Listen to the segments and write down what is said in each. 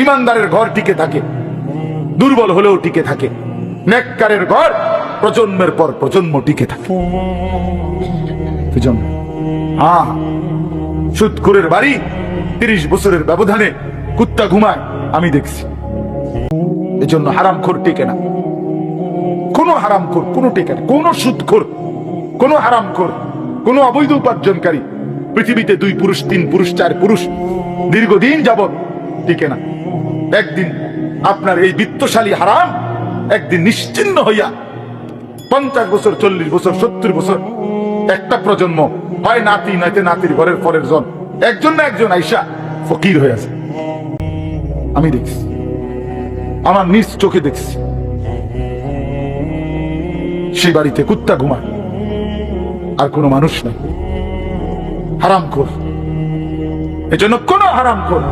ইমানদারের ঘর টিকে থাকে, দুর্বল হলেও টিকে থাকে। নেককারের ঘর প্রজন্মের পর প্রজন্ম টিকে থাকে। সুদখোরের বাড়ি 30 বছরের ব্যবধানে কুত্তা ঘুমায়, আমি দেখছি। এজন্য হারামখোর টিকে না। কোন হারামখোর, কোন টিকে না, কোন সুদখোর, কোন হারামখোর, কোন অবৈধ উপার্জনকারী পৃথিবীতে 2 পুরুষ 3 পুরুষ 4 পুরুষ দীর্ঘদিন যাবৎ টিকে না। একদিন আপনার এই বিত্তশালী হারাম একদিন নিশ্চিহ্ন হইয়া 50 বছর 40 বছর 70 বছর একটা প্রজন্ম হয় নাতি নয়তো নাতির ঘরের পরের জন একজন না একজন আইসা ফকির হয়ে আছে। আমি দেখছি, আমার নিজ চোখে দেখছি। সেই বাড়িতে কুত্তা ঘুমায়, আর কোনো মানুষ নাই। হারামখোর। এজন্য কোন হারামখোর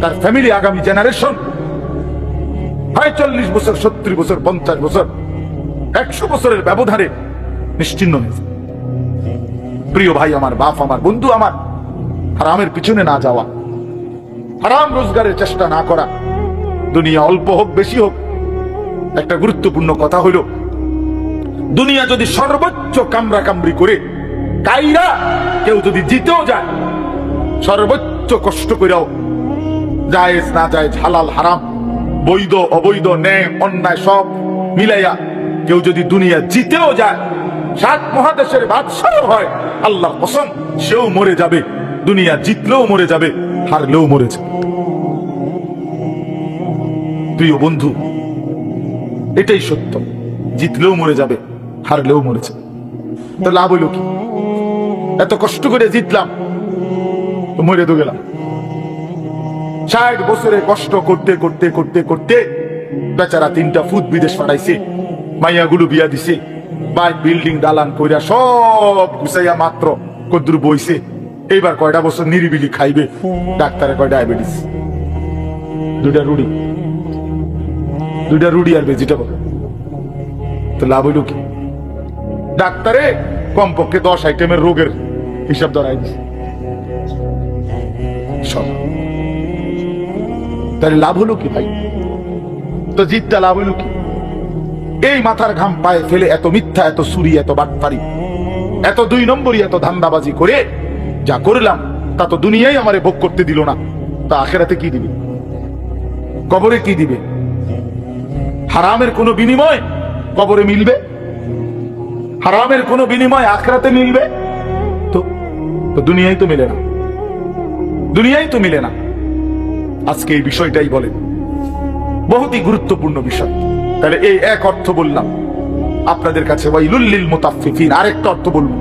তার ফ্যামিলি আগামী জেনারেশন হয় 40 বছর 70 বছর 50 বছর 100 বছরের ব্যবধানে নিশ্চিহ্ন হয়েছে। প্রিয় ভাই আমার, বাপ আমার, বন্ধু আমার, হারামের পিছনে না যাওয়া, হারাম রোজগারের চেষ্টা না করা। দুনিয়া অল্প হোক বেশি হোক, একটা গুরুত্বপূর্ণ কথা হইল, দুনিয়া যদি সর্বোচ্চ কামরা কামড়ি করে কাইরা কেউ যদি জিতেও যায়, সর্বোচ্চ কষ্ট করেও জায়েজ না জায়েজ, হালাল হারাম, বৈধ অবৈধ, ন্যায় অন্যায় সব মিলাইয়া কেউ যদি দুনিয়া জিতেও যায়, 7 মহাদেশের বাদশাহ হয়, আল্লাহর কসম সেও মরে যাবে। দুনিয়া জিতলেও মরে যাবে, হারলেও মরে যাবে। প্রিয় বন্ধু, এটাই সত্য। জিতলেও মরে যাবে, হারলেও মরে যাবে। তো লাভ হইল কি? এত কষ্ট করে জিতলাম, মরে তো গেলাম। 60 বছরে কষ্ট করতে করতে করতে করতে বেচারা 3টা ফুট বিদেশ পাঠাইছে, মাইয়াগুলো বিয়া দিছে, বাইক বিল্ডিং দালান কইরা সব গুছাইয়া মাত্র কদ্দুর বইছে। এইবার কয়টা বছর নিরিবিলি খাইবে, ডাক্তারে কয় ডায়াবেটিস, 2টা রুটি আর ভেজিটেবল। তো লাভ হইল কি? ডাক্তারে কমপক্ষে 10 আইটেমের রোগের হিসাব ধরাই দিছে সব। তাহলে লাভ হলো কি ভাই? তো জিতটা লাভ হলো কি? এই মাথার ঘাম পায়ে ফেলে এত মিথ্যা, এত চুরি, এত বাটপারি, এত 2 নম্বরই, এত ধান্দাবাজি করে যা করলাম, তা তো দুনিয়ায় আমারে ভোগ করতে দিল না। তা আখেরাতে কি দিবে? কবরে কি দিবে? হারামের কোনো বিনিময় কবরে মিলবে? হারামের কোনো বিনিময় আখেরাতে মিলবে? তো দুনিয়ায় তো মিলে না, দুনিয়ায় তো মিলে না। আজকে এই বিষয়টাই বলে, বহুতই গুরুত্বপূর্ণ বিষয়। তাহলে এই এক অর্থ বললাম আপনাদের কাছে, ওয়াইলুল লিল মুতাফফিফিন। আরেকটা অর্থ বলবো,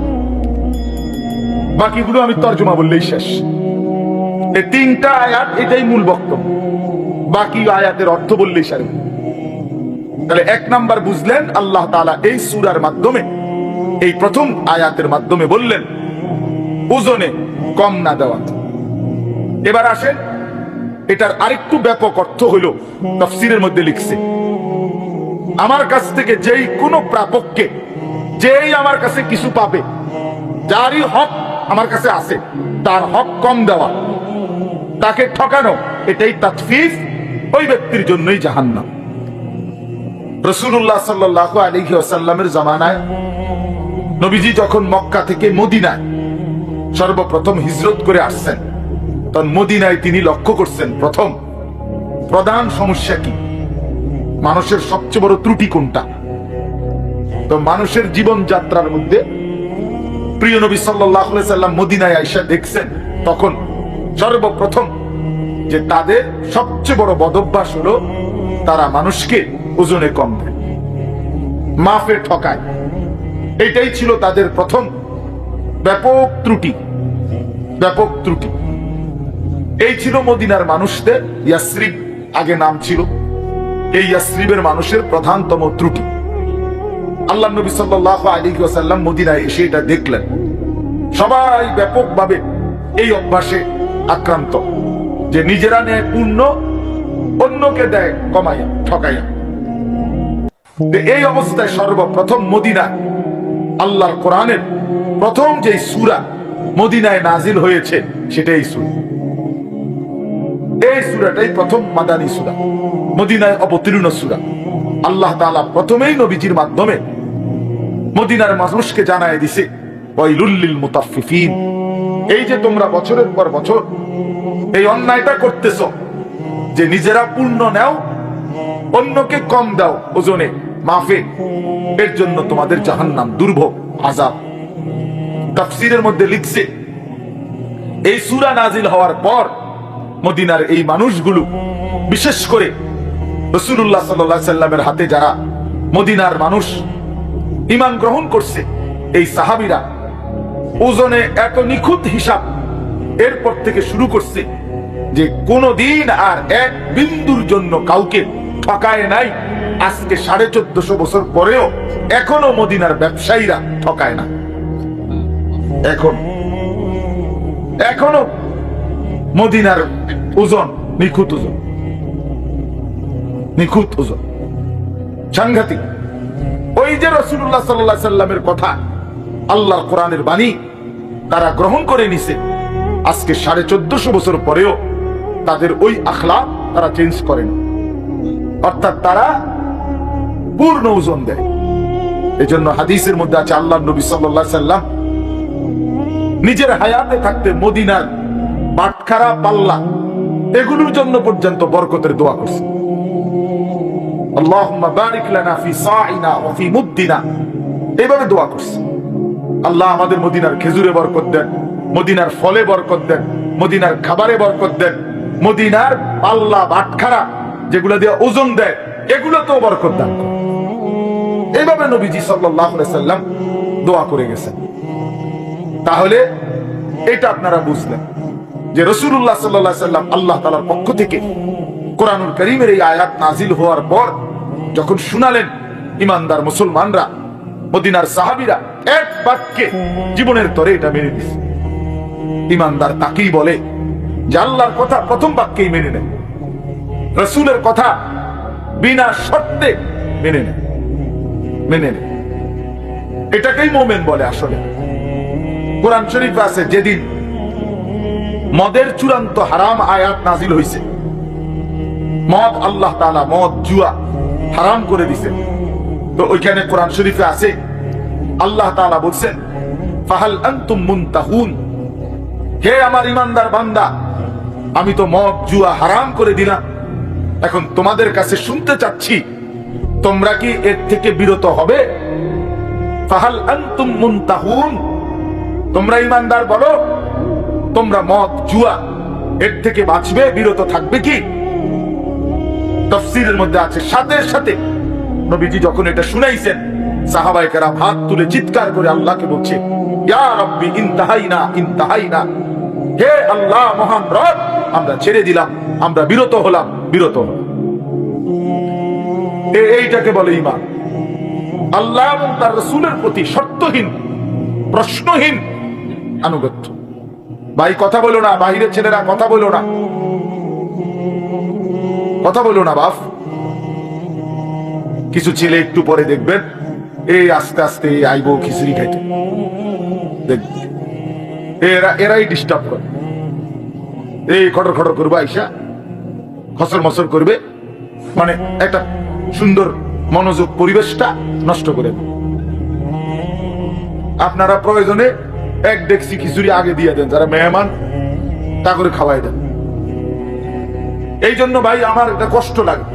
বাকিগুলো আমি তর্জমা বললেই শেষ। এই 3টা আয়াত, এটাই মূল বক্তব্য। বাকি আয়াতের অর্থ বললেই সারে। তাহলে 1 নাম্বার বুঝলেন, আল্লাহ তাআলা এই সূরার মাধ্যমে, এই প্রথম আয়াতের মাধ্যমে বললেন ওজনে কম না দেওয়া। এবার আসেন, এটার আরেকটু ব্যাপক অর্থ হলো, তাফসীরের মধ্যে লিখছে, আমার কাছ থেকে যেই কোনো প্রাপককে, যেই আমার কাছে কিছু পাবে, যারই হক আমার কাছে আছে, তার হক কম দেওয়া, তাকে ঠকানো, এটাই তাতফিফ, ওই ব্যক্তির জন্যই জাহান্নাম। রাসূলুল্লাহ সাল্লাল্লাহু আলাইহি ওয়াসাল্লামের জামানায় নবীজি যখন মক্কা থেকে মদিনায় সর্বপ্রথম হিজরত করে আসছেন, তখন মদিনায় তিনি লক্ষ্য করছেন প্রথম প্রধান সমস্যা কি, মানুষের সবচেয়ে বড় ত্রুটি কোনটা। তো মানুষের জীবন যাত্রার মধ্যে প্রিয় নবী সাল্লাল্লাহু আলাইহি সাল্লাম মদিনায় আইসা দেখছেন, তখন সর্বপ্রথম যে তাদের সবচেয়ে বড় বদভ্যাস হলো, তারা মানুষকে ওজনে কম দেয়, মাফে ঠকায়। এটাই ছিল তাদের প্রথম ব্যাপক ত্রুটি, ব্যাপক ত্রুটি। এই ছিল মদিনার মানুষদের, ইয়াসরিব আগে নাম ছিল, এই ইয়াসরিবের মানুষের প্রধানতম ত্রুটি। আল্লাহ নবী সাল্লাল্লাহু আলাইহি ওয়াসাল্লাম মদিনায় এসে এটা দেখলেন, সবাই ব্যাপকভাবে এই অভ্যাসে আক্রান্ত, যে নিজেরা নেয় পূর্ণ, অন্যকে দেয় কমাইয়া, ঠকাইয়া। এই অবস্থায় সর্বপ্রথম মদিনা আল্লাহর কোরআনের প্রথম যে সূরা মদিনায় নাজিল হয়েছে, সেটাই সূরা। এই সূরাটাই প্রথম মাদানী সূরা, মদিনায় অবতীর্ণ সূরা। আল্লাহ তাআলা প্রথমেই নবীজির মাধ্যমে মদিনার মানুষকে জানায় দিছে ওয়াইলুল লিল মুতাফফিফিন, এই যে তোমরা বছরের পর বছর এই অন্যায়টা করতেছো যে নিজেরা পূর্ণ নাও, অন্যকে কম দাও ওজনে মাফে, এর জন্য তোমাদের জাহান্নাম, দুর্ভোগ, আযাব। তাফসীরের মধ্যে লিখছে এই সূরা নাজিল হওয়ার পর মদিনার এই মানুষগুলো, বিশেষ করে রাসূলুল্লাহ সাল্লাল্লাহু আলাইহি সাল্লামের হাতে যারা মদিনার মানুষ ঈমান গ্রহণ করছে, এই সাহাবীরা ওজনে এত নিখুঁত হিসাব এরপর থেকে শুরু করছে যে কোনদিন আর এক বিন্দুর জন্য কাউকে ঠকায় নাই। আজকে 1450 বছর পরেও এখনো মদিনার ব্যবসায়ীরা ঠকায় না। এখনো মদিনার ওজন নিখুঁত ওজন, নিখুঁত ওজন, সাংঘাতিক। ওই যে রাসূলুল্লাহ সাল্লাল্লাহু আলাইহি সাল্লামের কথা, আল্লাহর কোরআনের বাণী তারা গ্রহণ করে নিছে। আজকে 1450 বছর পরেও তাদের ওই আখলাক তারা চেঞ্জ করে না, অর্থাৎ তারা পূর্ণ ওজন দেয়। এজন্য হাদিসের মধ্যে আছে আল্লাহর নবী সাল্লাল্লাহু আলাইহি সাল্লাম নিজের হায়াতে থাকতে মদিনার বাটখারা, পাল্লা, এগুলোর জন্য পর্যন্ত বরকতের দোয়া করছে। আল্লাহুম্মা বারিক লানা ফি সাইনা ওয়া ফি মুদ্দিনা, এইভাবে দোয়া করছে। আল্লাহ আমাদের মদিনার খেজুরে বরকত দেন, মদিনার ফলে বরকত দেন, মদিনার খাবারে বরকত দেন, মদিনার পাল্লা, বাটখারা যেগুলো দিয়ে ওজন দেয় এগুলোতেও বরকত দান করেন। এইভাবে নবীজি সাল্লাল্লাহু আলাইহি সাল্লাম দোয়া করে গেছেন। তাহলে এটা আপনারা বুঝলেন যে রাসূলুল্লাহ সাল্লাল্লাহু আলাইহি সাল্লাম আল্লাহ তাআলার পক্ষ থেকে কোরআনুল কারীমের এই আয়াত নাজিল হওয়ার পর যখন শুনালেন, ঈমানদার মুসলমানরা, মদিনার সাহাবীরা এক বাক্যে জীবনের তরে এটা মেনে দিয়েছে। ঈমানদার তাকেই বলে যে আল্লাহর কথা প্রথম বাক্যেই মেনে নেয়, রাসূলের কথা বিনা শর্তে মেনে নেয়, মেনে নেয়। এটাকেই মুমিন বলে। আসলে কোরআন শরীফে আছে যেদিন মদের চূড়ান্ত হারাম আয়াত নাজিল হয়েছে, মদ, আল্লাহ তাআলা মদ, জুয়া হারাম করে দিছে, তো ওইখানে কোরআন শরীফে আছে আল্লাহ তাআলা বলছেন ফাহাল আনতুম মুনতাহুন, হে আমার ঈমানদার বান্দা, আমি তো মদ জুয়া হারাম করে দিলাম, এখন তোমাদের কাছে শুনতে চাচ্ছি তোমরা কি এর থেকে বিরত হবে? ফাহাল আনতুম মুনতাহুন, তোমরা ঈমানদার বলো, তোমরা মদ জুয়া এর থেকে বাঁচবে, বিরত থাকবে কি? তাফসীরের মধ্যে আছে সাথে সাথে নবীজি যখন এটা শুনাইছেন, সাহাবায়ে কেরাম হাত তুলে চিৎকার করে আল্লাহকে বলছে ইয়া রাব্বি ইনতাহাইনা ইনতাহাইনা, হে আল্লাহ মহান রব, আমরা ছেড়ে দিলাম, আমরা বিরত হলাম, বিরত হলাম। এইটাকে বলে ঈমান। আল্লাহ এবং তার রাসূলের প্রতি শর্তহীন, প্রশ্নহীন আনুগত্য। ভাই কথা বলো না, বাহিরের ছেলেরা কথা বলো না, কথা বলো না বাপ। কিছু ছেলে একটু পরে দেখবেন এই আস্তে আস্তে আইবো খিচুড়ি খাইতে, দেখবেন এরাই ডিস্টার্ব করে, এই খটর খটর করবে, আইসা খসর মসর করবে, মানে একটা সুন্দর মনোযোগ পরিবেশটা নষ্ট করে। আপনারা প্রয়োজনে এক ডেকসি খিচুড়ি আগে দিয়ে দেন, যারা মেহমান তা করে খাওয়াই দেন। এই জন্য ভাই আমার এটা কষ্ট লাগে।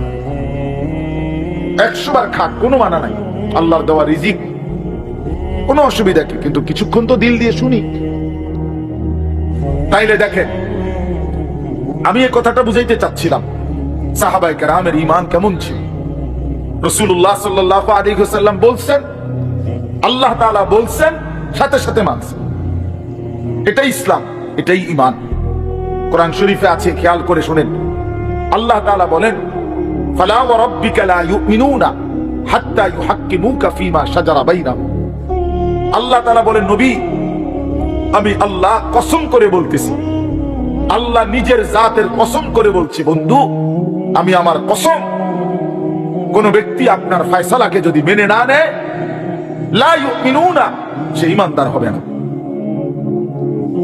100 বার খাক, কোনো মানা নাই, আল্লাহর দেওয়া রিজিক, কোনো অসুবিধা কি, কিন্তু কিছুক্ষণ তো দিল দিয়ে শুনি। তাইলে দেখেন, আমি এই কথাটা বুঝাইতে চাচ্ছিলাম সাহাবায়ে কেরামের ঈমান কেমন ছিল। রাসূলুল্লাহ সাল্লাল্লাহু আলাইহি ওয়াসাল্লাম বলছেন, আল্লাহ তাআলা বলছেন, সাথে সাথে মানছেন। এটাই ইসলাম, এটাই ঈমান। কোরআন শরীফে আছে, খেয়াল করে শুনেন, আল্লাহ তাআলা বলেন ফালা ওয়া রাব্বিকা লা ইউমিনুনা হাত্তা ইউহাক্কিমুকা ফীমা শাজারা বাইনাহুম। আল্লাহ তাআলা বলেন, নবী, আমি আল্লাহ কসম করে বলতেছি, আল্লাহ নিজের জাতের কসম করে বলছি, বন্ধু আমি আমার কসম, কোন ব্যক্তি আপনার ফয়সালাকে যদি মেনে না নেয়, লা ইউমিনুনা, সে ঈমানদার হবে না।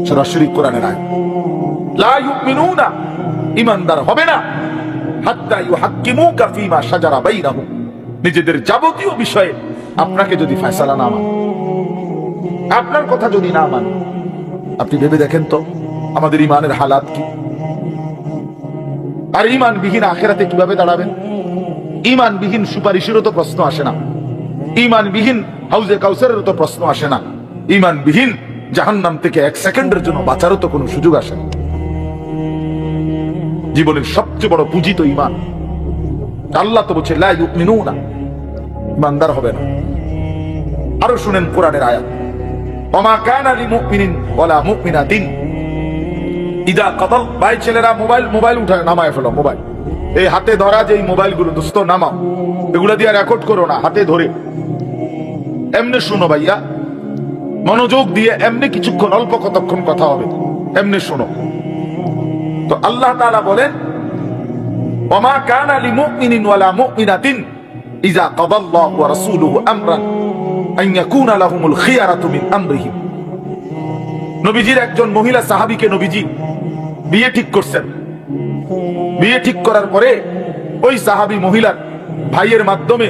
সরাসরি কোরআনের আয়াত, লা ইউমিনুনা ইমানদার হবে না হাত্তা ইউহাক্কিমুকা ফীমা শাজারা বাইনাহুম, নিজেদের যাবতীয় বিষয়ে আপনাকে যদি ফয়সালা না মানে, আপনার কথা যদি না মানে, আপনি ভেবে দেখেন তো আমাদের ইমানের হালাত কি। আর ইমানবিহীন আখিরাতে কিভাবে দাঁড়াবেন? ইমানবিহীন সুপারিশেরও তো প্রশ্ন আসে না, ইমানবিহীন হাউজে কাউসারেরও তো প্রশ্ন আসে না, ইমানবিহীন জাহান্নাম থেকে এক সেকেন্ডের জন্য বাঁচারও তো কোনো সুযোগ আসে না। জীবনের সবচেয়ে বড় পুঁজি তো ইমান। আল্লাহ তো বলছে লা ইউমিনুনা, ইমানদার হবে না। আরো শুনেন কোরআনের আয়াত, ওমা কানা লিমুমিনিন ওয়ালা মুমিনাতিন ইদা কাদাল, ভাই ছেলেরা মোবাইল উঠায় নামায় ফেলো, মোবাইল এই হাতে ধরা যে মোবাইলগুলো দোস্ত নামাও, এগুলো দিয়ে রেকর্ড করো না, হাতে ধরে এমনি শুনো ভাইয়া, মনোযোগ দিয়ে এমনি কিছুক্ষণ অল্প কতক্ষণ কথা হবে, এমনি শুনো। তো আল্লাহ তাআলা বলেন ওমা কানা লিমুমিনিন ওয়ালা মুমিনাতিন ইযা কাদাল্লাহু ওয়া রাসূলুহু আমরান আন ইয়াকুনা লাহুমুল খিয়ারাতু মিন আমরিহিম। নবীজির একজন মহিলা সাহাবীকে নবীজি বিয়ে ঠিক করছেন। বিয়ে ঠিক করার পরে ওই সাহাবী মহিলার ভাইয়ের মাধ্যমে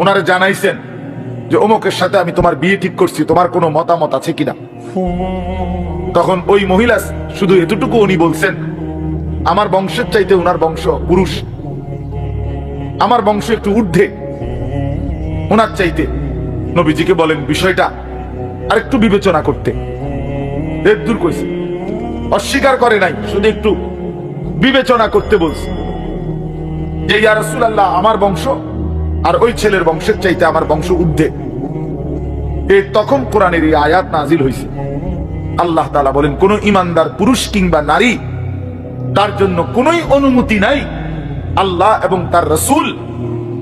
ওনারে জানাইছেন যে অমুকের সাথে আমি তোমার বিয়ে ঠিক করছি, তোমার কোনো মতামত আছে কিনা। তখন ওই মহিলা শুধু এতটুকু উনি বলছেন, আমার বংশের চাইতে ওনার বংশ পুরুষ, আমার বংশ একটু ঊর্ধ্বে ওনার চাইতে। নবীজিকে বলেন বিষয়টা আর একটু বিবেচনা করতে, দূর কইছে, অস্বীকার করে নাই, শুধু একটু বিবেচনা করতে বলছে যে ইয়া রাসূলুল্লাহ আমার বংশ আর ওই ছেলের বংশের চাইতে আমার বংশ ঊর্ধ্বে। তখন কোরআনের এই আয়াত নাজিল হয়েছে। আল্লাহ তাআলা বলেন কোন ইমানদার পুরুষ কিংবা নারী তার জন্য কোনোই অনুমতি নাই আল্লাহ এবং তার রাসূল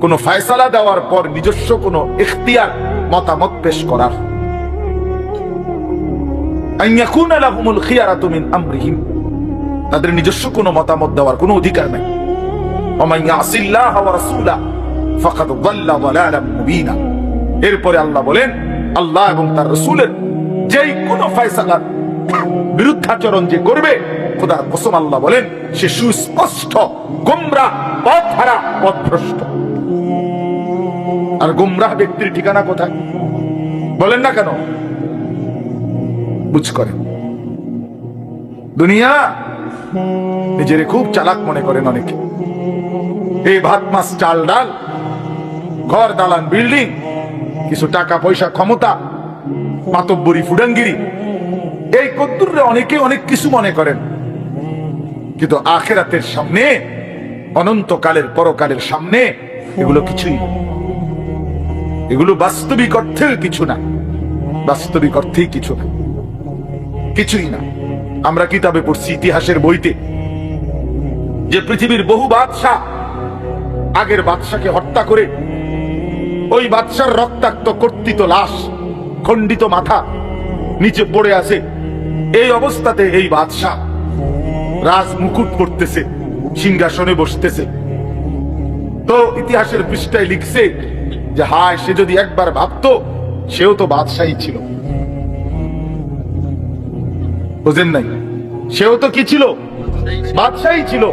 কোন ফয়সালা দেওয়ার পর নিজস্ব কোন ইখতিয়ার মতামত পেশ করার। আন ইয়াকুনা লাহুমুল খিয়ারাতু মিন আমরিহিম, তাদের নিজস্ব কোন মতামত দেওয়ার কোনো অধিকার নাই। ওয়া মান ইয়াসিল্লাহ ওয়া রাসূলাহু ফাকাদ যাল্লা যালালাম মুবিনা। এরপরে আল্লাহ বলেন আল্লাহ এবং তার রাসূলের যেই কোন ফয়সালার বিরুদ্ধাচরণ যে করবে, খোদার কসম আল্লাহ বলেন সে সুস্পষ্ট গোমরাহ, পথহারা, পথভ্রষ্ট। আর গোমরাহ ব্যক্তির ঠিকানা কোথায় বলেন না কেন? বুঝ করেন দুনিয়া নিজেরে খুব চালাক মনে করেন অনেকে। এই ভাত মাছ চাল ডাল, ঘর দালান বিল্ডিং, কিছু টাকা পয়সা, ক্ষমতা, মাতব্বরি, ফুডাঙ্গিরি, এই কদ্দুরে অনেকে অনেক কিছু মনে করেন। কিন্তু আখিরাতের সামনে, অনন্তকালের পরকালের সামনে এগুলো কিছুই না। এগুলো বাস্তবিক অর্থে কিছু না, বাস্তবিক অর্থেই কিছু না, কিছুই না। আমরা কিতাবে পড়ছি ইতিহাসের বইতে যে পৃথিবীর বহু বাদশাহ আগের বাদশাকে হত্যা করে ওই বাদশার রক্তাক্ত কর্তিত লাশ, খণ্ডিত মাথা নিচে পড়ে আছে। এই অবস্থাতে এই বাদশাহ রাজ মুকুট পড়তেছে, সিংহাসনে বসতেছে। তো ইতিহাসের পৃষ্ঠায় লিখছে যে হায়, সে যদি একবার ভাবতো সেও তো বাদশাহী ছিল। বুঝেন নাই? সেও তো কি ছিল? বাদশাহী ছিল,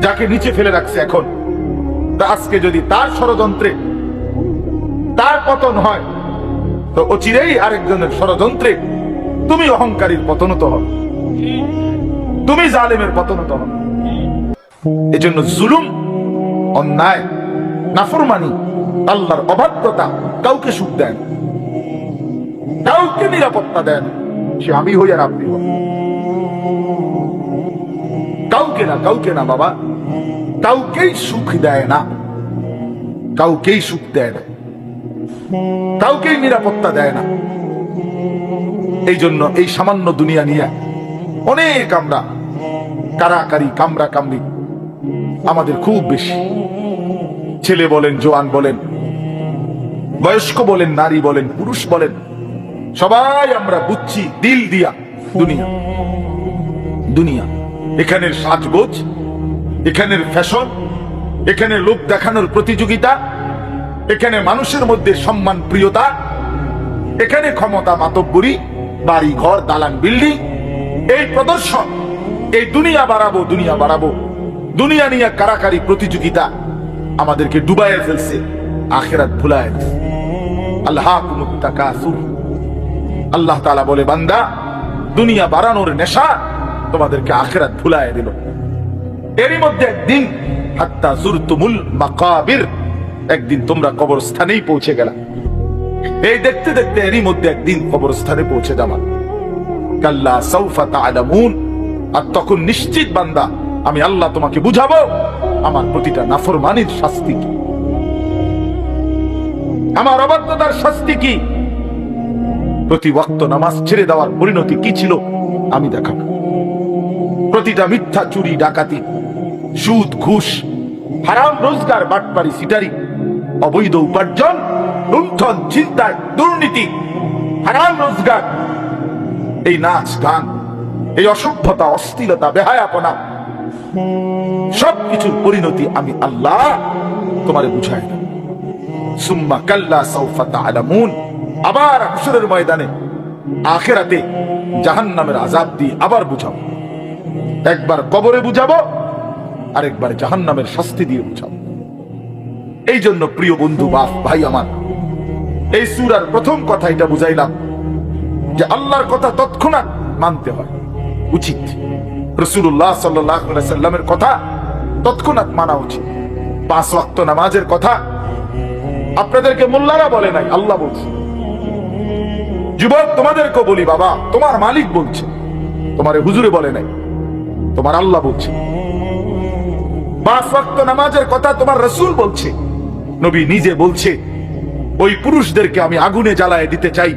যাকে নিচে ফেলে রাখছে এখন। তা আজকে যদি তার ষড়যন্ত্রে তার পতন হয়, তো অচিরেই আরেকজনের ষড়যন্ত্রে তুমি অহংকারীর পতনত হবে, তুমি জালেমের পতনত হবে। এজন্য জুলুম, অন্যায়, নাফরমানি, আল্লাহর অবাধ্যতা কাউকে সুখ দেয় না, কাউকে নিরাপত্তা দেয় না। সে আমি হই আর আপনি হই, কাউকে না, কাউকে না বাবা, কাউকেই সুখ দেয় না, কাউকেই সুখ দেয় না, কাউকেই নিরাপত্তা দেয় না। এই জন্য এই সামান্য দুনিয়া নিয়ে অনেক আমরা কারাকারি, কামরা কামড়ি আমাদের খুব বেশি। ছেলে বলেন, জোয়ান বলেন, বয়স্ক বলেন, নারী বলেন, পুরুষ বলেন, সবাই আমরা বুঝছি দিল দিয়া দুনিয়া। দুনিয়া এখানের সাজগোজ, এখানের ফ্যাশন, এখানে লোক দেখানোর প্রতিযোগিতা, এখানে মানুষের মধ্যে সম্মান, প্রিয়তা, এখানে ক্ষমতা, মাতব্বরি, বাড়ি ঘর, দালান বিল্ডিং, এই প্রদর্শন। এই দুনিয়া বাড়াবো, দুনিয়া বাড়াবো, দুনিয়া নিয়ে কারাকারি প্রতিযোগিতা আমাদেরকে ডুবাইয়ে ফেলছে, আখিরাত ভুলায় ফেলছে। আল্লাহকুমুত তাকাসুর, আল্লাহ তাআলা বলে, বান্দা দুনিয়া বাড়ানোর নেশা তোমাদেরকে আখিরাত ভুলায় দিল। এরই মধ্যে একদিন হাত্তা যুরতুমুল মাকাবির, একদিন তোমরা কবরস্থানেই পৌঁছে গেলা। এই দেখতে দেখতে এরই মধ্যে একদিন কবরস্থানে পৌঁছে যাবা। কাল্লা সাউফা তা'লামুন, আর তখন নিশ্চিত বান্দা আমি আল্লাহ তোমাকে বুঝাবো আমার প্রতিটা নাফরমানির শাস্তি কি, আমার অবাধ্যতার শাস্তি কি, প্রতি ওয়াক্ত নামাজ ছেড়ে দেওয়ার পরিণতি কি ছিল আমি দেখাবো। প্রতিটা মিথ্যা, চুরি, ডাকাতি, সুদ, ঘুষ, হারাম রোজগার, বাটপারি, সিটারি, অবৈধ উপার্জন, লুণ্ঠন, চিন্তায়, দুর্নীতি, হারাম রোজগার, এই নাচ গান, এই অসভ্যতা, অশ্লীলতা, বেহায়াপনা, সবকিছুর পরিণতি আমি আল্লাহ তোমারে বুঝাই দেব। সুম্মা কাল্লা সাউফা তা'লামুন, আবার হাশরের ময়দানে আখিরাতে জাহান্নামের আযাব দিয়ে আবার বুঝাবো। একবার কবরে বুঝাবো, আরেকবার জাহান্নামের শাস্তি দিয়ে বুঝাবো। এই জন্য প্রিয় বন্ধু, বাপ, ভাই আমার, এই সূরার প্রথম কথা এটা বুঝাইলাম যে আল্লাহর কথা তৎক্ষণাৎ মানতে হয়, উচিত। রাসূলুল্লাহ সাল্লাল্লাহু আলাইহি সাল্লামের কথা তৎক্ষণাৎ মানা উচিত। 5 ওয়াক্ত নামাজের কথা আপনাদেরকে মোল্লারা বলে নাই, আল্লাহ বলছে। যুবক তোমাদেরকে বলি, বাবা তোমার মালিক বলছে, তোমারে হুজুরে বলে নাই, তোমার আল্লাহ বলছে। 5 ওয়াক্ত নামাজের কথা তোমার রাসূল বলছে, নবী নিজে বলছে। ওই পুরুষদেরকে আমি আগুনে জ্বালায় দিতে চাই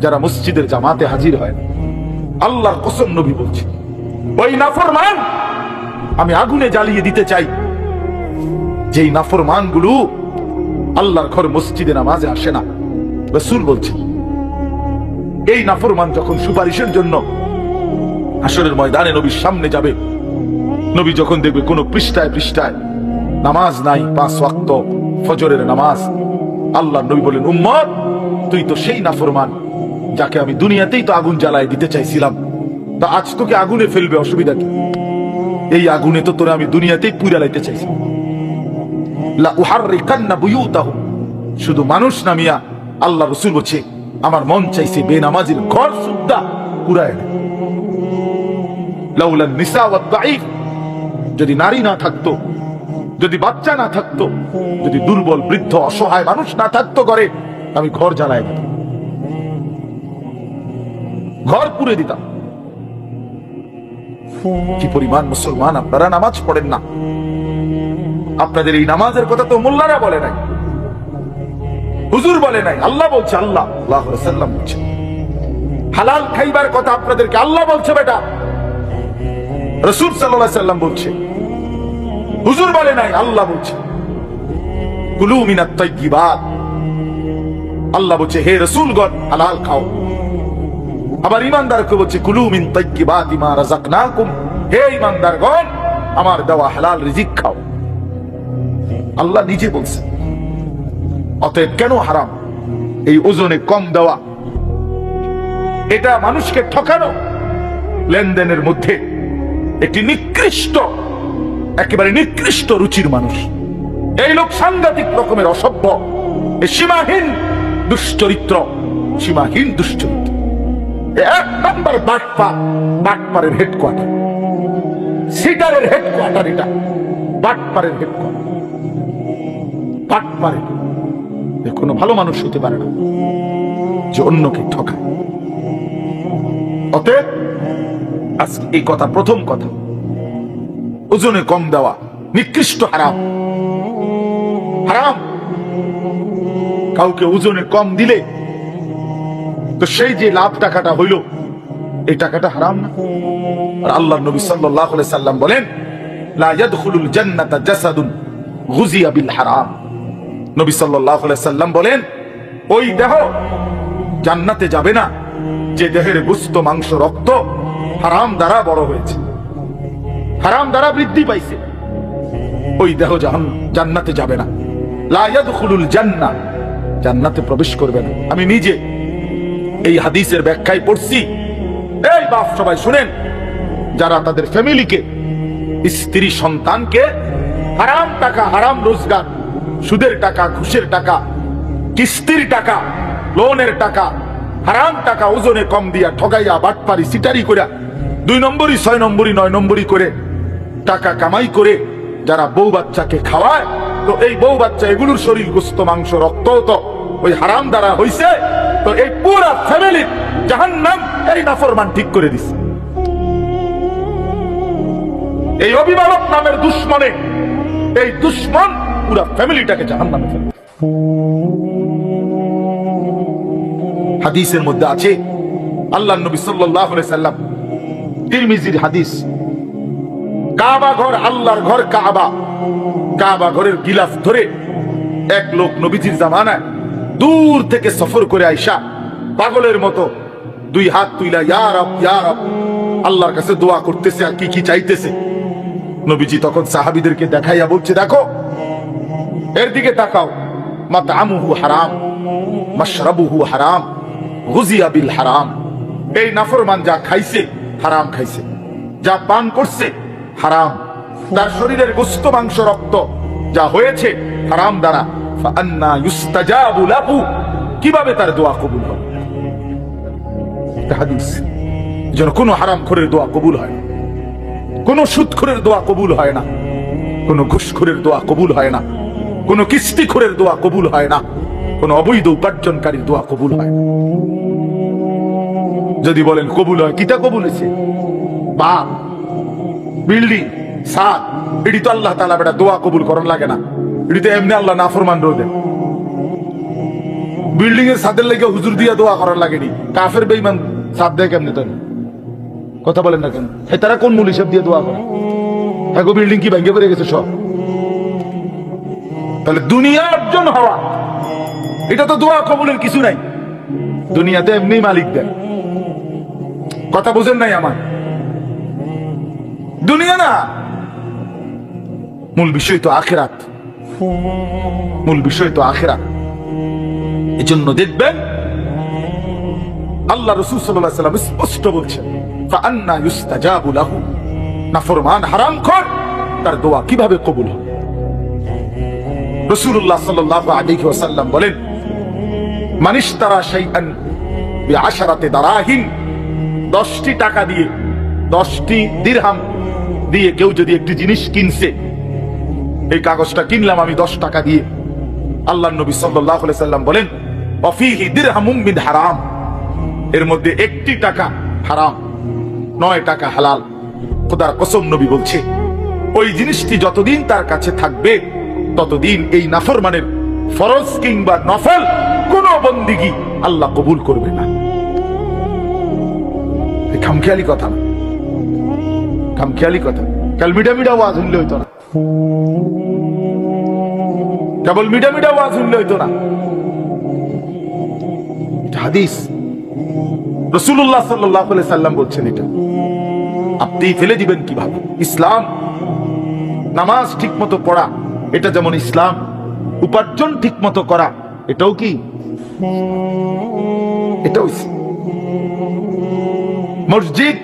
যারা মসজিদের জামাতে হাজির হয়। আল্লাহর কসম, নবী বলছে ওই নাফরমান আমি আগুনে জ্বালিয়ে দিতে চাই যেই নাফরমান গুলো আল্লাহর ঘর মসজিদে নামাজে আসে না। রাসূল বলছে এই নাফরমান যখন সুপারিশের জন্য হাশরের ময়দানে নবীর সামনে যাবে, নবী যখন দেখবে কোন পৃষ্ঠায় পৃষ্ঠায় নামাজ নাই, 5 ওয়াক্ত ফজরের নামাজ, আল্লাহ নবী বলেন, উম্মত তুই তো সেই নাফরমান যাকে আমি দুনিয়াতেই তো আগুন জ্বালায় দিতে চাইছিলাম, তা আজ তোকে আগুনে ফেলবে, অসুবিধা কি? এই আগুনে তো তোরে আমি দুনিয়াতেই পুড়া লাইতে চাইছি। লা উহাররিকান্না বুয়ুতাহুম, শুধু মানুষ নামিয়া আল্লাহ রাসূল বলছে আমার মন চাইছে বেনামাজির ঘর সুদ্ধা পুরায় না। লাউলান নিসা ওয়াদ দাঈফ, যদি নারী না থাকতো, যদি বাচ্চা না থাকতো, যদি দুর্বল, বৃদ্ধ, অসহায় মানুষ না থাকতো ঘরে, আমি ঘর জ্বালায় দিতাম, ঘর পুড়ে দিতাম। কি পরিমাণ মুসলমান আপনারা নামাজ পড়েন না। আপনাদের এই নামাজের কথা তো মোল্লারা বলে নাই, হুজুর বলে নাই, আল্লাহ বলছে। আল্লাহ সাল্লাল্লাহু আলাইহি ওয়াসাল্লাম বলছে হালাল খাইবার কথা আপনাদেরকে আল্লাহ বলছে, বেটা রাসূল সাল্লাল্লাহু আলাইহি ওয়াসাল্লাম বলছে, হুজুর বলে নাই, আল্লাহ বলছে। কুলু মিনাত তাইয়্যিবাত, আল্লাহ বলছে হে রাসূলগণ হালাল খাও। আবার ঈমানদারকে বলছে কুলু মিন তাইয়্যিবাতি মা রাযাকনাকুম, হে ঈমানদারগণ আমার দেওয়া হালাল রিজিক খাও। আল্লাহ নিজে বলছে। অতএব কেন হারাম? এই ওজনে কম দেওয়া, এটা মানুষকে ঠকানো, লেনদেনের মধ্যে একটি নিকৃষ্ট, একেবারে নিকৃষ্ট রুচির মানুষ। এই লোক সাংঘাতিক রকমের অসভ্য, সীমাহীন দুশ্চরিত্র, সীমাহীন দুশ্চরিত্র। 1 নম্বর বাটপার, বাটপারের হেডকোয়ার্টার, সিটারের হেডকোয়ার্টার, এটা বাটপারের হেডকোয়ার্টার। বাটপারের কোনো ভালো মানুষ হতে পারে না যে অন্যকে ঠকায়। অতএব আজকে এই কথা, প্রথম কথা, ওজনে কম দেওয়া নিকৃষ্ট, হারাম। হারাম। কাউকে ওজনে কম দিলে তো সেই যে লাভ টাকাটা হইল, এই টাকাটা হারাম না? আর আল্লাহর নবী সাল্লাল্লাহু আলাইহি সাল্লাম বলেন লা ইয়াদখুলুল জান্নাতা জাসাদুন গুযিয়া বিল হারাম। নবী সাল্লাল্লাহু আলাইহি সাল্লাম বলেন ওই দেহ জান্নাতে যাবে না যে দেহের গোশত, মাংস, রক্ত হারাম দ্বারা বড় হয়েছে, হারাম দ্বারা বৃদ্ধি পাইছে। ওই দেহ জান্নাতে যাবে না। লা ইয়াদখুলুল জান্নাহ, জান্নাতে প্রবেশ করবে না। আমি নিজে এই হাদিসের ব্যাখ্যায় পড়ছি। এই বাপ সবাই শুনেন, যারা তাদের ফ্যামিলিকে, স্ত্রী সন্তানকে হারাম টাকা, হারাম রোজগার, সুদের টাকা, ঘুষের টাকা, কিস্তির টাকা, লোনের টাকা, হারাম টাকা ওজনে কম দিয়া ঠগাইয়া বাটপারি সিটারি করে 2 নম্বরই 6 নম্বরই 9 নম্বরই করে টাকা কামাই করে যারা বউ বাচ্চাকে খাওয়ায়, তো এই বউ বাচ্চা এগুলোর শরীর, গোস্ত, মাংস, রক্ত তো ওই হারাম দ্বারা হইছে। তো এই পুরা ফ্যামিলি জাহান্নাম এই নাফরমান ঠিক করে দিছে। এই অভিভাবক নামের দুশ্মনে, এই দুশ্মন পুরা ফ্যামিলিটাকে জাহান্নামে ফেলে। হাদিসের মধ্যে আছে, আল্লাহর নবী সাল্লাল্লাহু আলাইহি সাল্লাম, তিরমিজির হাদিস, কাবা ঘর, আল্লাহর ঘর কাবা, কাবা ঘরের গিলাফ ধরে এক লোক নবীজির জামানায় দূর থেকে সফর করে আইসা পাগলের মতো 2 হাত তুইলা ইয়া রব ইয়া রব আল্লাহর কাছে দোয়া করতেছে আর কি কি চাইতেছে। নবীজি তখন সাহাবীদেরকে দেখাইয়া বলছে, দেখো এর দিকে তাকাও, মাতআমুহু হারাম, মাশরাবুহু হারাম, গুযিয়া বিল হারাম। এই নাফরমান যা খাইছে হারাম খাইছে, যা পান করছে হারাম, তার শরীরের গোশত, মাংস, রক্ত যা হয়েছে হারাম দ্বারা। ফাআন্না ইউস্তাজাবু লাহু, কিভাবে তার দোয়া কবুল হবে? হাদিস। যেন কোনো হারামখোরের দোয়া কবুল হয় না, কোনো সুদখোরের দোয়া কবুল হয় না, কোনো ঘুষখোরের দোয়া কবুল হয় না, কোনো কিস্তিখোরের দোয়া কবুল হয় না, কোনো অবৈধ উপার্জনকারীর দোয়া কবুল হয় না। যদি বলেন কবুল হয়, কিটা কবুল হয়েছে? বাপ, বিল্ডিং, সাদ, এটি তো আল্লাহ তাআলা বেটা দোয়া কবুল করার লাগে না, এটি তো এমনি আল্লাহ নাফরমান রোদে। বিল্ডিং এর ছাদের লেগে হুজুর দিয়া দোয়া করার লাগেনি, কাফের বেঈমান ছাদ দেয় কেমনে? তো কথা বলেন না কেন? তারা কোন মূল হিসাব দিয়ে দোয়া করে? হ্যাঁ, বিল্ডিং কি ভেঙে পড়ে গেছে সব? তাহলে দুনিয়া অর্জন হওয়া, এটা তো দোয়া কবুলের কিছু নাই। দুনিয়াতে এমনি মালিক দেয়। কথা বুঝেন নাই আমার? দুনিয়া না, মূল বিষয় তো আখিরাত, মূল বিষয় তো আখিরাত। এজন্য দেখবেন আল্লাহ রাসূল সাল্লাল্লাহু আলাইহি ওয়াসাল্লাম স্পষ্ট বলছেন, ফাআন্না ইউস্তাজাবু লাহু, নাফরমান হারামখোর তার দোয়া কিভাবে কবুল হবে? রাসূলুল্লাহ সাল্লাল্লাহু আলাইহি ওয়াসাল্লাম বলেন, মান ইশতারা শাইআন বিআশারাতি দারাহিম, 10টি টাকা দিয়ে, 10টি দিরহাম দিয়ে কেউ যদি একটি জিনিস কিনছে, এই কাগজটা কিনলাম আমি 10 টাকা দিয়ে, আল্লাহর নবী সাল্লাল্লাহু আলাইহি ওয়াসাল্লাম বলেন, ওয়াফিহি দিরহামুম মিন হারাম, এর মধ্যে 1টি টাকা হারাম, 9 টাকা হালাল। খোদার কসম, নবী বলছে ওই জিনিসটি যতদিন তার কাছে থাকবে ততদিন এই নাফরমানের ফরজ কিংবা নফল কোন বন্দিগি আল্লাহ কবুল করবে না। খামখেয়ালি কথা না, খামখেয়ালি কথা। কাল মিডা মিডা ওয়াজ শুনলে হইতো না, কেবল মিডা মিডা ওয়াজ শুনলে হইতো না। হাদিস, রাসূলুল্লাহ সাল্লাল্লাহু আলাইহি সাল্লাম বলছেন, এটা আপনি ফেলে দিবেন কিভাবে? ইসলাম, নামাজ ঠিক মতো পড়া, এটা যেমন ইসলাম, উপার্জন ঠিক মতো করা, এটাও কি? এটাও মসজিদ,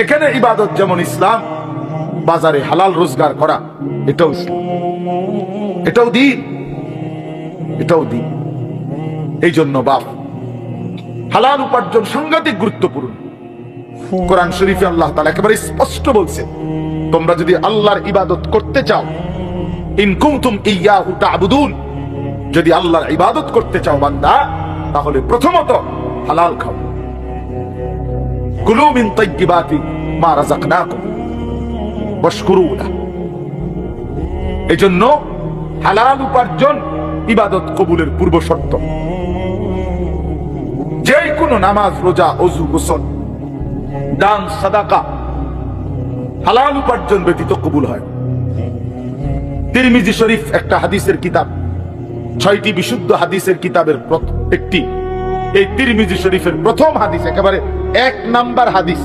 এখানে ইবাদত যেমন ইসলাম, বাজারে হালাল রোজগার করা, এটাও ইসলাম, এটাও দিন, এটাও দিন। এই জন্য বাপ, হালাল উপার্জন সাংঘাতিক গুরুত্বপূর্ণ। কোরআন শরীফে আল্লাহ তাআলা একেবারে স্পষ্ট বলছে, তোমরা যদি আল্লাহর ইবাদত করতে চাও, ইন কুনতুম ইয়াহু তা'বুদুন, যদি আল্লাহর ইবাদত করতে চাও বান্দা, তাহলে প্রথমত হালাল খাও। কুলু মিন তাইয়্যিবাতি মা রাযাকনাকুম ওয়াশকুরু লাহু। এজন্য হালাল উপার্জন ইবাদত কবুলের পূর্ব শর্ত। যে কোনো নামাজ, রোজা, ওযু, গোসল, দান, সাদাকা হালাল উপার্জন ব্যতীত কবুল হয়। তিরমিজি শরীফ একটা হাদিসের কিতাব, 6টি বিশুদ্ধ হাদিসের কিতাবের একটি। এই তিরমিজি শরীফের প্রথম হাদিস, একেবারে 1 নাম্বার হাদিস,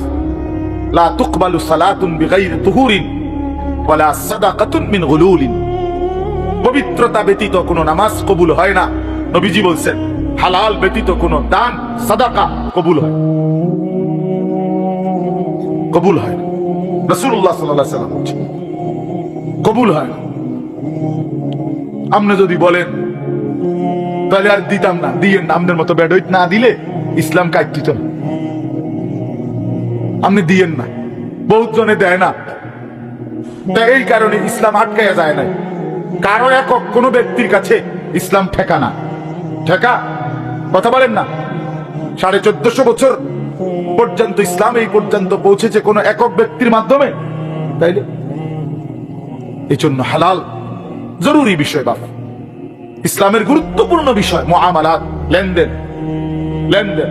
লা তুকবালু সালাতুন বিগাইরি তুহুরিন ওয়ালা সাদাকাতুন মিন গুলুলিন। পবিত্রতা ব্যতীত কোনো নামাজ কবুল হয় না। নবীজি বলছেন, হালাল ব্যতীত কোনো দান, সাদাকা কবুল হয়, কবুল হয় না। রাসূলুল্লাহ সাল্লাল্লাহু আলাইহি ওয়াসাল্লাম বলছেন কবুল হয় না। আপনি যদি বলেন তাহলে আর দিতাম না, দিয়ে আপনার মতো বেডইট না দিলে ইসলাম কাজ দিত না, আপনি দিয়েন না, বহুত জনে দেয় না, তাই এই কারণে ইসলাম আটকায়া যায় না। কারো একক কোন ব্যক্তির কাছে ইসলাম ঠেকা না, ঠেকা কথা বলেন না। 1450 বছর পর্যন্ত ইসলাম এই পর্যন্ত পৌঁছেছে কোন একক ব্যক্তির মাধ্যমে, তাইলে এই জন্য হালাল জরুরি বিষয় বাবা, ইসলামের গুরুত্বপূর্ণ বিষয়। মুআমালাত, লেনদেন, লেনদেন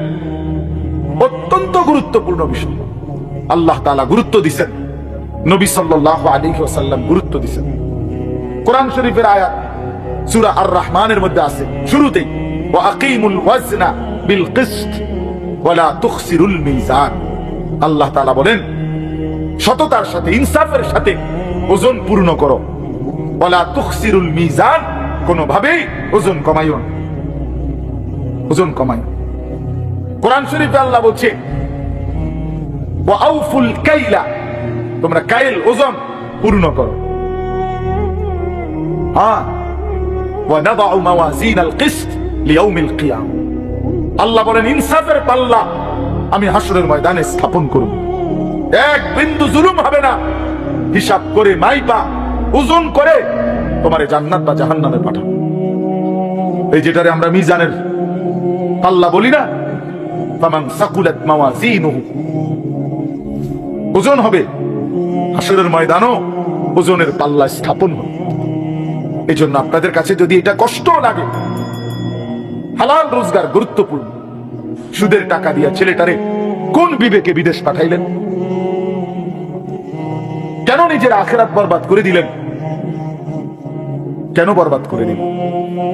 অত্যন্ত গুরুত্বপূর্ণ বিষয়। আল্লাহ তাআলা গুরুত্ব দিয়েছেন, নবী সাল্লাল্লাহু আলাইহি ওয়াসাল্লাম গুরুত্ব দিয়েছেন। কোরআন শরীফের আয়াত সূরা আর রহমানের মধ্যে আছে শুরুতেই, ওয়া আকিমুল ওয়াজনা বিল কিসত ওয়া লা তুখসিরুল মিজান। আল্লাহ তাআলা বলেন সততার সাথে, ইনসাফের সাথে ওজন পূর্ণ করো। ওয়া লা তুখসিরুল মিজান, কোনোভাবেই ওজন কমাইও না, ওজন কমাইও। কোরআন শরীফে আল্লাহ বলছে ওয়া আউফুল কাইলা, তোমরা কাইল ওজন পূর্ণ করো। হ্যাঁ, ওয়া নাদাউ মাওয়াজিনাল কিসত লিয়াউমিল কিয়ামah, আল্লাহ বলেন ইনসাফের পাল্লা আমি হাসরের ময়দানে স্থাপন করব, এক বিন্দু জুলুম হবে না। হিসাব করে মাইপা ওজন করে তোমারে জান্নাত বা জাহান্নামে পাঠাবো। এই যেটারে আমরা মিজানের পাল্লা বলি না, ফামান সাকুলাত মাওয়াজিনুহু, ওজন হবে হাসরের ময়দানও ওজনের পাল্লা স্থাপন হবে। এই জন্য আপনাদের কাছে যদি এটা কষ্ট লাগে, হালাল রোজগার গুরুত্বপূর্ণ। সুদের টাকা দিয়া ছেলেটারে কোন বিবেকে বিদেশ পাঠাইলেন? কেন নিজের আখিরাত বরবাদ করে দিলেন? কেন বরবাদ করে দিলেন?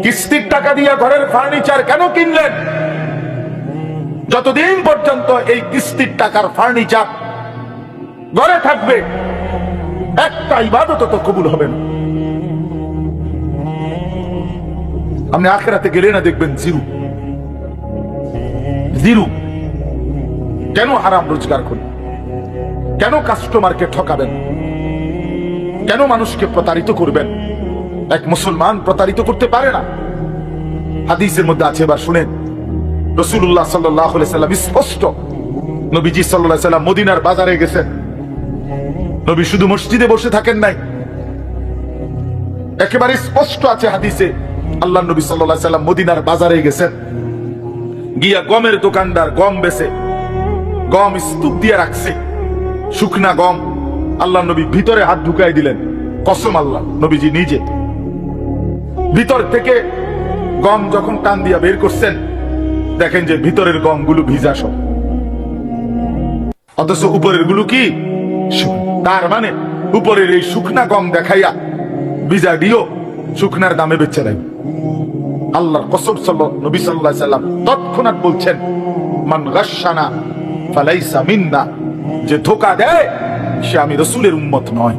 কিস্তির টাকা দিয়া ঘরের ফার্নিচার কেন কিনলেন? যতদিন পর্যন্ত এই কিস্তির টাকার ফার্নিচার ঘরে থাকবে, একটা ইবাদত তো কবুল হবে না। আপনি আখিরাতে গেলে না দেখবেন জিরো, জিরো। কেন হারাম রোজগার করেন? কেন কাস্টমারকে ঠকাবেন? কেন মানুষকে প্রতারিত করবেন? এক মুসলমান প্রতারিত করতে পারে না। হাদিসের মধ্যে আছে, এবার শুনেন, রাসূলুল্লাহ সাল্লাল্লাহু আলাইহি সাল্লাম স্পষ্ট, নবীজি সাল্লাল্লাহু আলাইহি সাল্লাম মদিনার বাজারে গেছেন। নবী শুধু মসজিদে বসে থাকেন নাই, একেবারে স্পষ্ট আছে হাদিসে, আল্লাহ নবী সাল্লাল্লাহু আলাইহি সাল্লাম মদিনার বাজারে গেছেন, গিয়া গমের দোকানদার গম বেচে, গম স্তূপ দিয়ে রাখছে, শুকনা গম। আল্লাহ নবী ভিতরে হাত ঢুকাই দিলেন, কসম আল্লাহ, নবীজি নিজে ভিতর থেকে গম যখন টান দিয়া বের করছেন, দেখেন যে ভিতরের গম গুলো ভিজা সব, অথচ উপরের গুলো কি? তার মানে উপরের এই শুকনা গম দেখাইয়া ভিজা দিও শুকনার দামে বেচে নাই। আল্লাহর কসম, নবী সাল্লাল্লাহু আলাইহি সাল্লাম তৎক্ষণাৎ বলছেন, মান গাশশানা ফালাইসা মিন্না, যে ধোঁকা দেয় সে আমি রাসূলের উম্মত নয়।